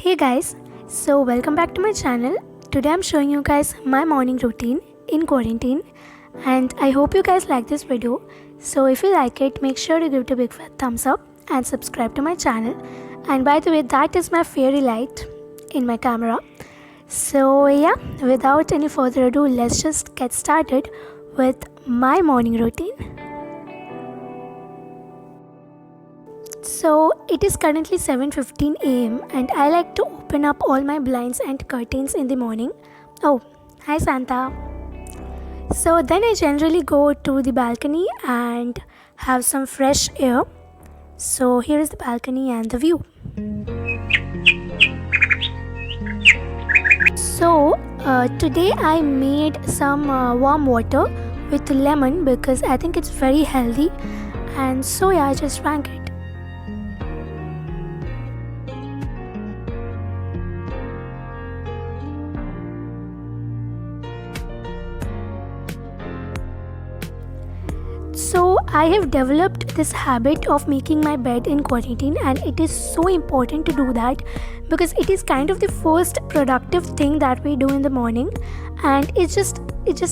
Hey guys, so welcome back to my channel. Today I'm showing you guys my morning routine in quarantine and I hope you guys like this video. So if you like it, make sure to give it a big fat thumbs up and subscribe to my channel. And by the way, that is my fairy light in my camera. So yeah, without any further ado, let's just get started with my morning routine. So it is currently 7:15 a.m. and I like to open up all my blinds and curtains in the morning. Oh, hi Santa. So then I generally go to the balcony and have some fresh air. So here is the balcony and the view. So today I made some warm water with lemon because I think it's very healthy, and so yeah, I just drank it. So I have developed this habit of making my bed in quarantine, and it is so important to do that because it is kind of the first productive thing that we do in the morning, and it just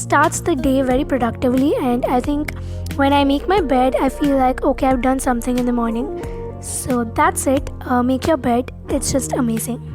starts the day very productively. And I think when I make my bed, I feel like okay, I've done something in the morning. So that's it. Make your bed. It's just amazing.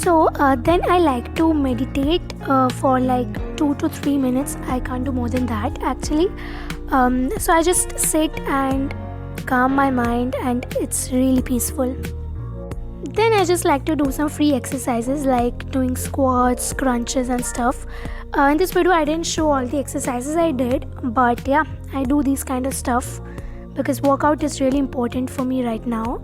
So then I like to meditate for like 2 to 3 minutes. I can't do more than that actually. So I just sit and calm my mind, and it's really peaceful. Then I just like to do some free exercises like doing squats, crunches, and stuff. In this video, I didn't show all the exercises I did, but yeah, I do these kind of stuff because workout is really important for me right now.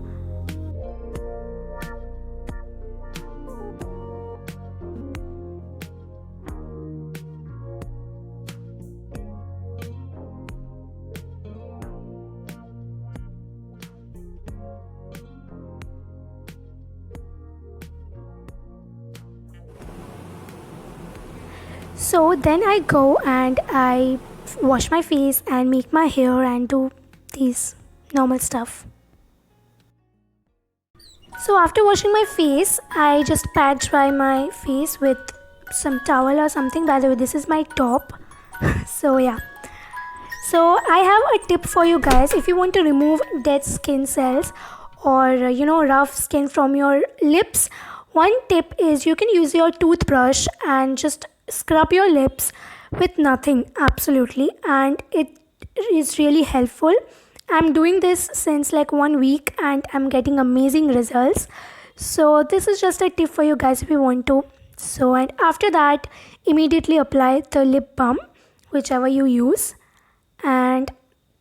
So then I go and I wash my face and make my hair and do these normal stuff. So after washing my face, I just pat dry my face with some towel or something. By the way, this is my top. So yeah. So I have a tip for you guys. If you want to remove dead skin cells or rough skin from your lips, one tip is you can use your toothbrush and just scrub your lips with nothing absolutely, and it is really helpful. I'm doing this since like 1 week and I'm getting amazing results. So this is just a tip for you guys if you want to. So and after that, immediately apply the lip balm, whichever you use. And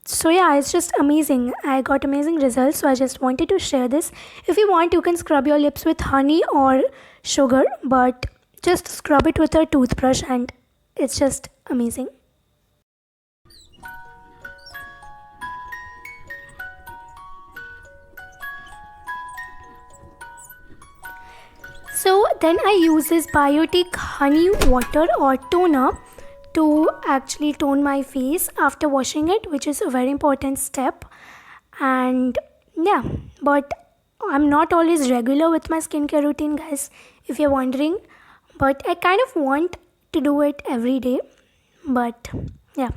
so yeah, it's just amazing. I got amazing results, so I just wanted to share this. If you want, you can scrub your lips with honey or sugar, but just scrub it with a toothbrush and it's just amazing. So then I use this Biotic honey water or toner to actually tone my face after washing it, which is a very important step. And yeah, but I'm not always regular with my skincare routine, guys, if you're wondering. But I kind of want to do it every day. But yeah,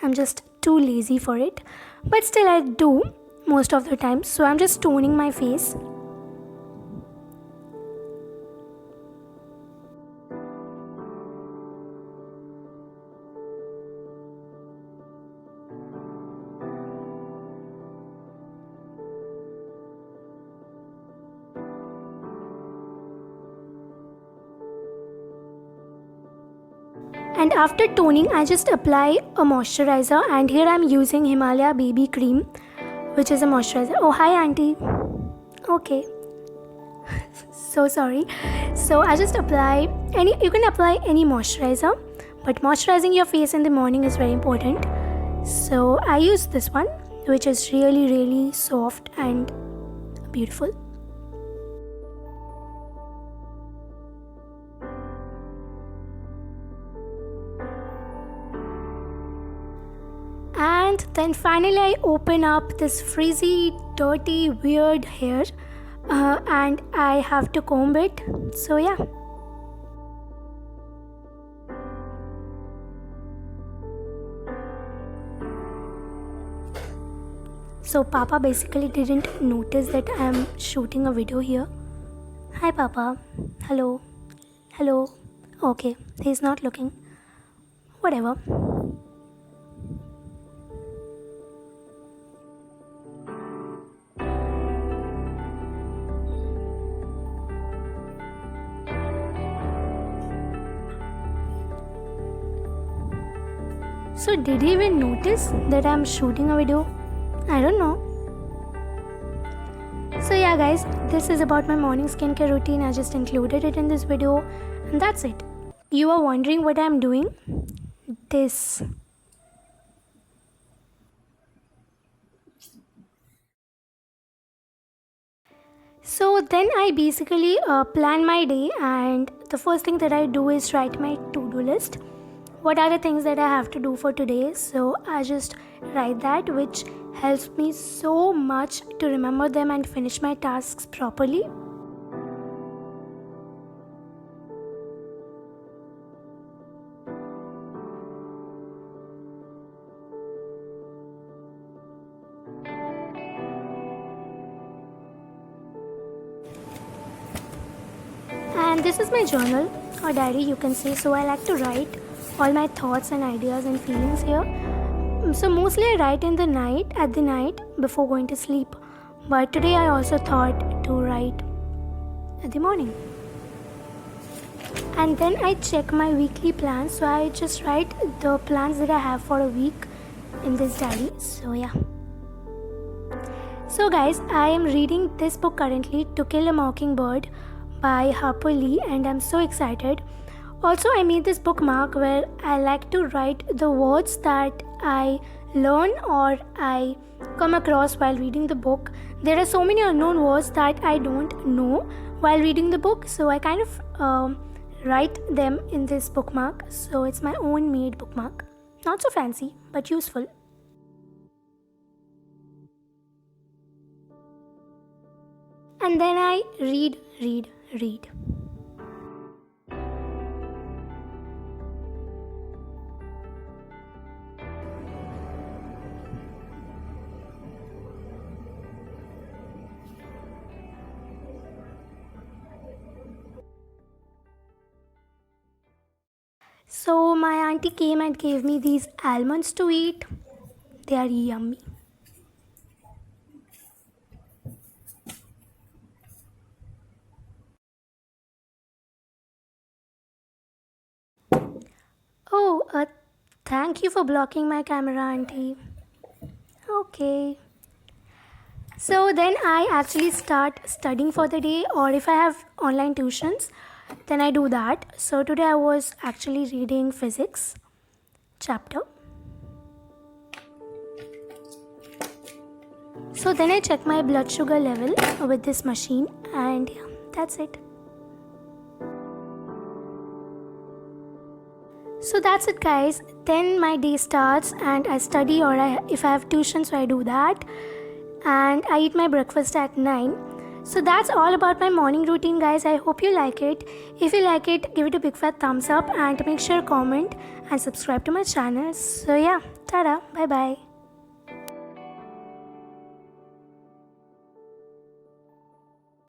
I'm just too lazy for it. But still, I do most of the time. So I'm just toning my face. And after toning, I just apply a moisturizer, and here I'm using Himalaya BB cream, which is a moisturizer. Oh, hi auntie. Okay. So sorry. So I just apply you can apply any moisturizer, but moisturizing your face in the morning is very important. So I use this one, which is really soft and beautiful. And then finally I open up this frizzy, dirty, weird hair, and I have to comb it. So yeah. So Papa basically didn't notice that I am shooting a video here. Hi Papa. Hello. Hello. Okay, he's not looking. Whatever. So did he even notice that I'm shooting a video? I don't know. So yeah guys, this is about my morning skincare routine. I just included it in this video and that's it. You are wondering what I'm doing? This. So then I basically plan my day, and the first thing that I do is write my to-do list. What are the things that I have to do for today? So I just write that, which helps me so much to remember them and finish my tasks properly. And this is my journal or diary, you can say. So I like to write all my thoughts and ideas and feelings here. So mostly I write in the night, at the night before going to sleep. But today I also thought to write at the morning. And then I check my weekly plans. So I just write the plans that I have for a week in this diary. So yeah. So guys, I am reading this book currently, To Kill a Mockingbird by Harper Lee, and I'm so excited. Also, I made this bookmark where I like to write the words that I learn or I come across while reading the book. There are so many unknown words that I don't know while reading the book, so I kind of write them in this bookmark. So it's my own made bookmark. Not so fancy, but useful. And then I read. So my auntie came and gave me these almonds to eat. They are yummy. Oh, thank you for blocking my camera, auntie. Okay. So then I actually start studying for the day, or if I have online tuitions, then I do that. So today I was actually reading physics chapter. So then I check my blood sugar level with this machine, and yeah, that's it. So that's it guys. Then my day starts and I study, or if I have tuition, so I do that. And I eat my breakfast at 9. So that's all about my morning routine guys. I hope you like it. If you like it, give it a big fat thumbs up and make sure comment and subscribe to my channel. So yeah, tada, bye bye.